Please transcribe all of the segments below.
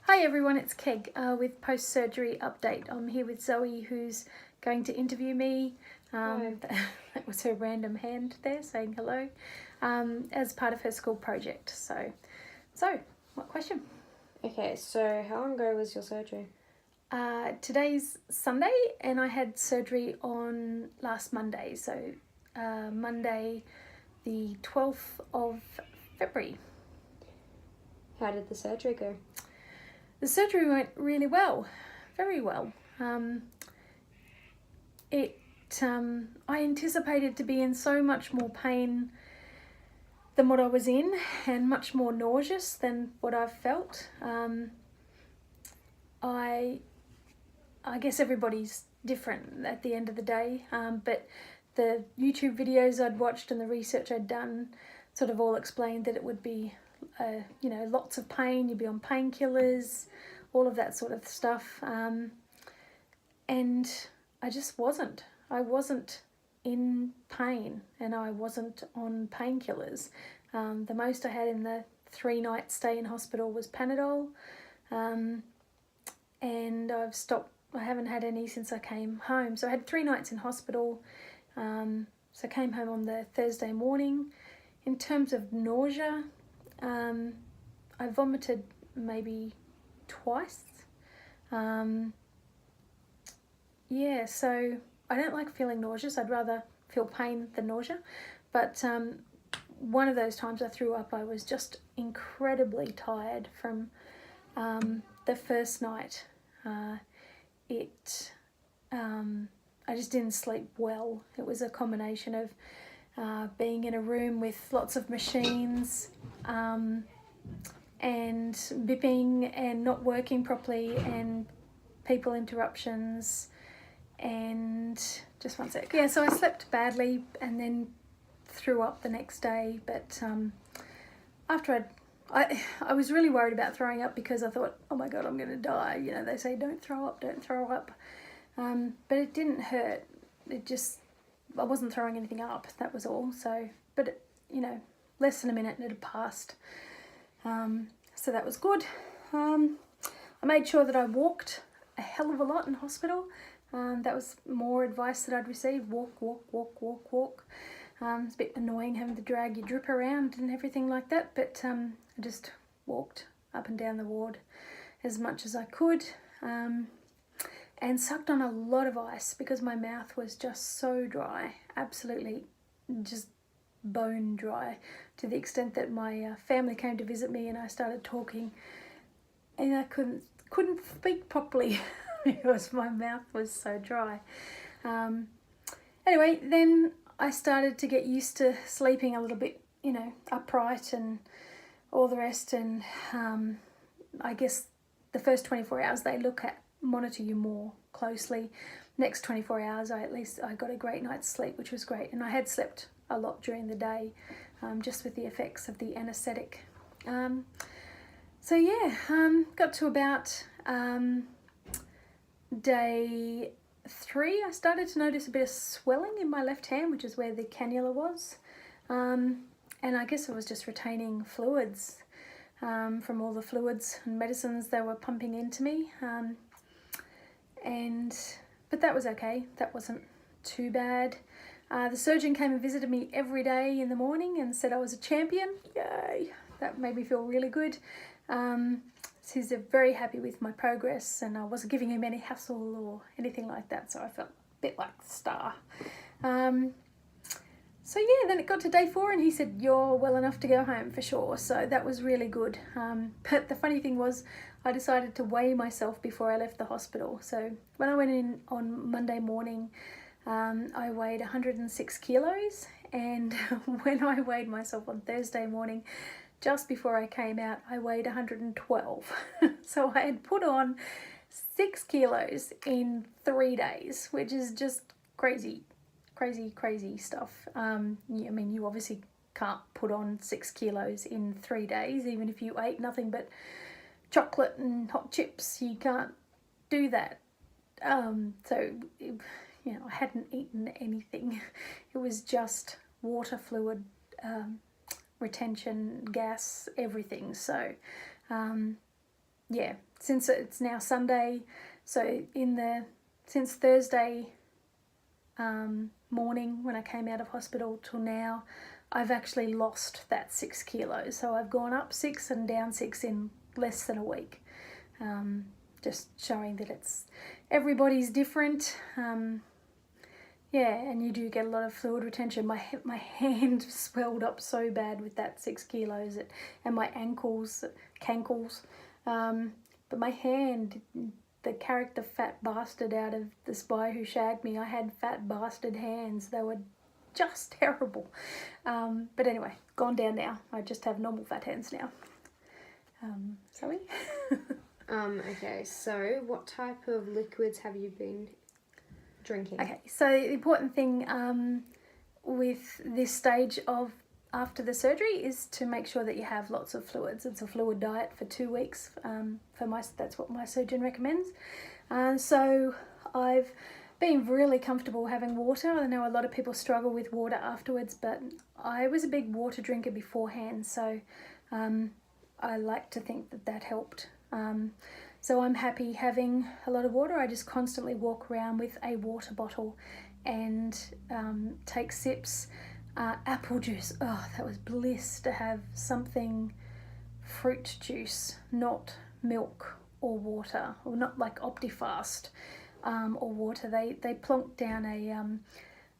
Hi everyone, it's Keg with post-surgery update. I'm here with Zoe, who's going to interview me. That was her random hand there saying hello, as part of her school project. So what question? Okay, so how long ago was your surgery? Today's Sunday and I had surgery on last Monday, so Monday the 12th of February. How did the surgery go? The surgery went really well, very well. I anticipated to be in so much more pain than what I was in, and much more nauseous than what I've felt. I guess everybody's different at the end of the day, but the YouTube videos I'd watched and the research I'd done sort of all explained that it would be lots of pain, you'd be on painkillers, all of that sort of stuff. And I just wasn't. I wasn't in pain and I wasn't on painkillers. The most I had in the 3-night stay in hospital was Panadol. And I've stopped. I haven't had any since I came home. So I had 3 nights in hospital. So I came home on the Thursday morning. In terms of nausea, I vomited maybe twice. So I don't like feeling nauseous. I'd rather feel pain than nausea. But one of those times I threw up, I was just incredibly tired from the first night. I just didn't sleep well. It was a combination of being in a room with lots of machines, and bipping and not working properly and people interruptions, and just one sec. Yeah, so I slept badly and then threw up the next day, but after I was really worried about throwing up because I thought, oh my God, I'm going to die. You know, they say don't throw up. But it didn't hurt. I wasn't throwing anything up, that was all. So, but less than a minute and it had passed. So that was good. I made sure that I walked a hell of a lot in hospital. That was more advice that I'd received. Walk. It's a bit annoying having to drag your drip around and everything like that, but I just walked up and down the ward as much as I could, and sucked on a lot of ice because my mouth was just so dry, absolutely just bone dry, to the extent that my family came to visit me and I started talking and I couldn't speak properly because my mouth was so dry. Anyway, then I started to get used to sleeping a little bit, upright and all the rest. And I guess the first 24 hours they monitor you more closely. Next 24 hours, I got a great night's sleep, which was great. And I had slept a lot during the day, just with the effects of the anaesthetic. Got to about day 3, I started to notice a bit of swelling in my left hand, which is where the cannula was. And I guess I was just retaining fluids from all the fluids and medicines they were pumping into me. But that was okay. That wasn't too bad. The surgeon came and visited me every day in the morning and said I was a champion. Yay! That made me feel really good. He's very happy with my progress, and I wasn't giving him any hassle or anything like that, so I felt a bit like the star. Then it got to day 4 and he said, you're well enough to go home for sure. So that was really good. But the funny thing was, I decided to weigh myself before I left the hospital. So when I went in on Monday morning, I weighed 106 kilos. And when I weighed myself on Thursday morning, just before I came out, I weighed 112. So I had put on 6 kilos in 3 days, which is just crazy stuff. You obviously can't put on 6 kilos in 3 days, even if you ate nothing but chocolate and hot chips. You can't do that. I hadn't eaten anything. It was just water, fluid, retention, gas, everything. So yeah, since it's now Sunday, so since Thursday morning when I came out of hospital till now, I've actually lost that 6 kilos. So I've gone up 6 and down 6 in less than a week. Just showing that everybody's different. Yeah, and you do get a lot of fluid retention. My hand swelled up so bad with that 6 kilos, and my cankles. But my hand, the character Fat Bastard out of The Spy Who Shagged Me, I had fat bastard hands. They were just terrible. But anyway, gone down now. I just have normal fat hands now. Sorry? Okay, so what type of liquids have you been drinking? Okay, so the important thing with this stage of after the surgery is to make sure that you have lots of fluids. It's a fluid diet for 2 weeks. That's what my surgeon recommends. So I've been really comfortable having water. I know a lot of people struggle with water afterwards, but I was a big water drinker beforehand, so I like to think that helped. So I'm happy having a lot of water. I just constantly walk around with a water bottle and take sips. Apple juice, oh, that was bliss to have something fruit juice, not milk or water, or not like Optifast or water. They plonked down a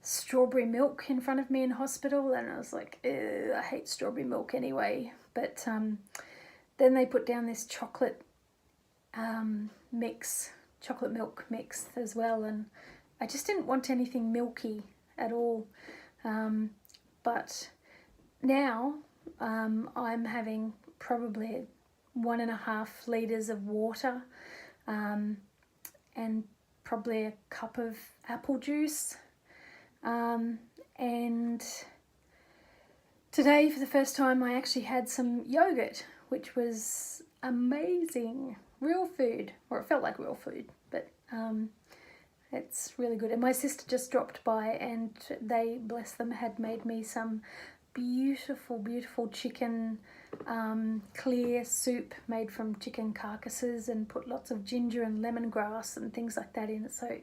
strawberry milk in front of me in hospital, and I was like, I hate strawberry milk anyway. But then they put down this chocolate milk mix as well, and I just didn't want anything milky at all. But now I'm having probably 1.5 litres of water and probably a cup of apple juice. And today, for the first time, I actually had some yogurt, which was amazing. Real food, or it felt like real food, but it's really good. And my sister just dropped by, and they, bless them, had made me some beautiful, beautiful chicken clear soup made from chicken carcasses, and put lots of ginger and lemongrass and things like that in it. So I'm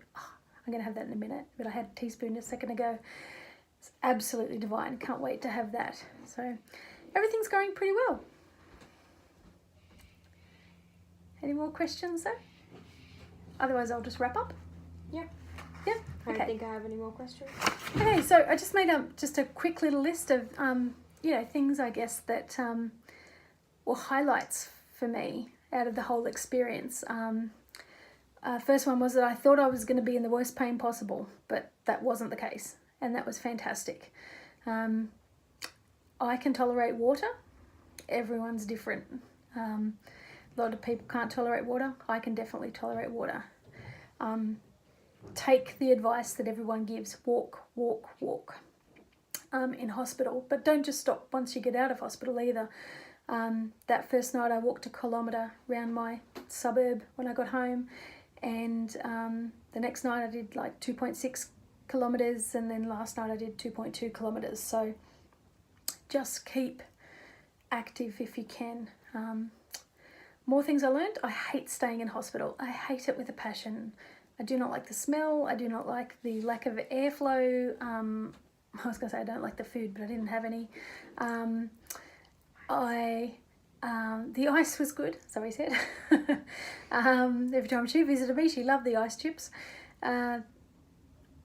going to have that in a minute, but I had a teaspoon a second ago. It's absolutely divine. Can't wait to have that. So everything's going pretty well. Any more questions though? Otherwise I'll just wrap up. Yeah. Yeah. I don't think I have any more questions. Okay, so I just made just a quick little list of things I guess that were highlights for me out of the whole experience. First one was that I thought I was going to be in the worst pain possible, but that wasn't the case, and that was fantastic. I can tolerate water. Everyone's different. A lot of people can't tolerate water. I can definitely tolerate water. Take the advice that everyone gives. Walk, walk, walk in hospital. But don't just stop once you get out of hospital either. That first night I walked 1 kilometre around my suburb when I got home. And the next night I did like 2.6 kilometres. And then last night I did 2.2 kilometres. So just keep active if you can. More things I learned. I hate staying in hospital. I hate it with a passion. I do not like the smell. I do not like the lack of airflow. I was going to say I don't like the food, but I didn't have any. The ice was good, Zoe said. Every time she visited me, she loved the ice chips. I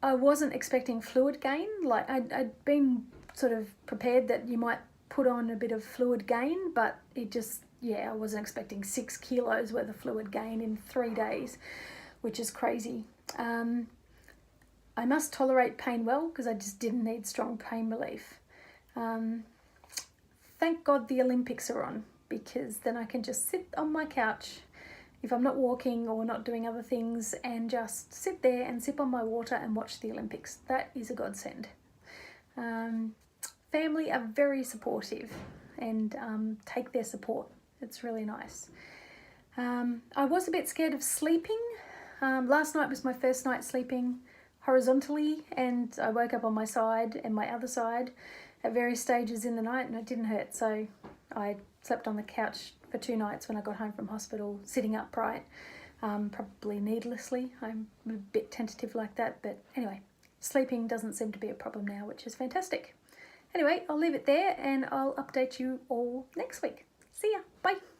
wasn't expecting fluid gain. Like I'd been sort of prepared that you might put on a bit of fluid gain, but it just, I wasn't expecting 6 kilos worth of fluid gain in 3 days, which is crazy. I must tolerate pain well because I just didn't need strong pain relief. Thank God the Olympics are on, because then I can just sit on my couch if I'm not walking or not doing other things, and just sit there and sip on my water and watch the Olympics. That is a godsend. Family are very supportive and take their support. It's really nice. I was a bit scared of sleeping. Last night was my first night sleeping horizontally, and I woke up on my side and my other side at various stages in the night, and it didn't hurt, so I slept on the couch for 2 nights when I got home from hospital, sitting upright, probably needlessly. I'm a bit tentative like that, but anyway, sleeping doesn't seem to be a problem now, which is fantastic. Anyway, I'll leave it there and I'll update you all next week. See ya. Bye.